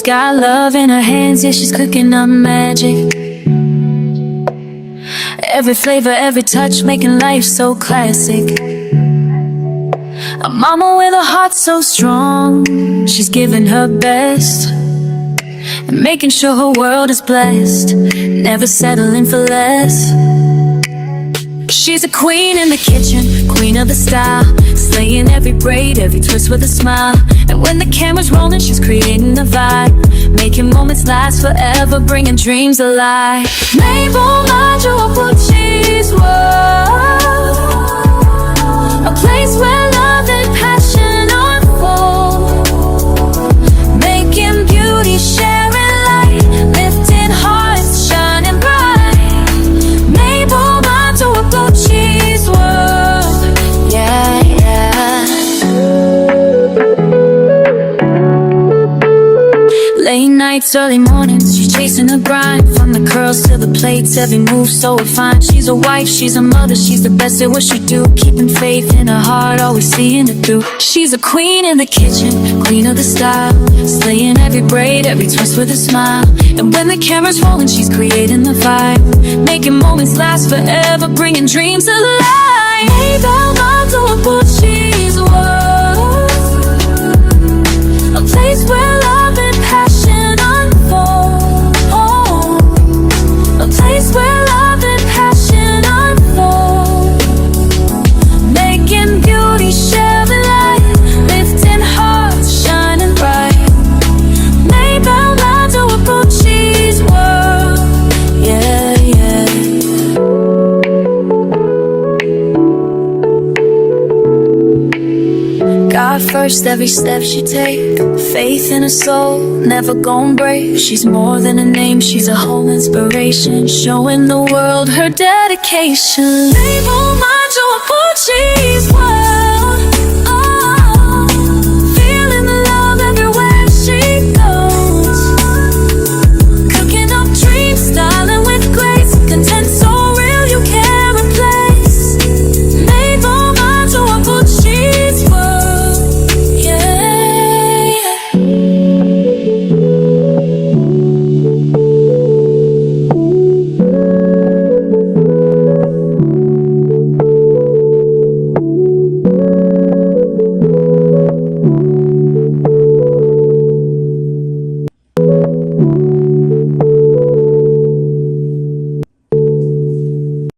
got love in her hands, yeah, she's cooking up magic. Every flavor, every touch, making life so classic. A mama with a heart so strong, she's giving her best and making sure her world is blessed, never settling for less. She's a queen in the kitchen, queen of the style, slaying every braid, every twist with a smile. And when the camera's rolling, she's creating the vibe, making moments last forever, bringing dreams alive. Mabel Gucci's world, a place where love and passion unfold, making beauty, sharing light, lifting hearts, shining bright. Mabel Gucci's world, yeah, yeah. Late nights, early mornings, she's chasing the grind. From the curls to the plates, every move so refined. She's a wife, she's a mother, she's the best at what she do, keeping faith in her heart, always seeing it through. She's a queen in the kitchen, queen of the style, slaying every braid, every twist with a smile. And when the camera's rolling, she's creating the vibe, making moments last forever, bringing dreams alive. Mabel Gucci's world, a place where love and passion unfold, a place where love and passion unfold, making beauty, sharing light, lifting hearts, shining bright. Mabel Gucci's world, yeah, yeah. God first, every step she take, faith in her soul, never gon' break. She's more than a name, she's a whole inspiration, showing the world her dedication. Mabel Gucci's world.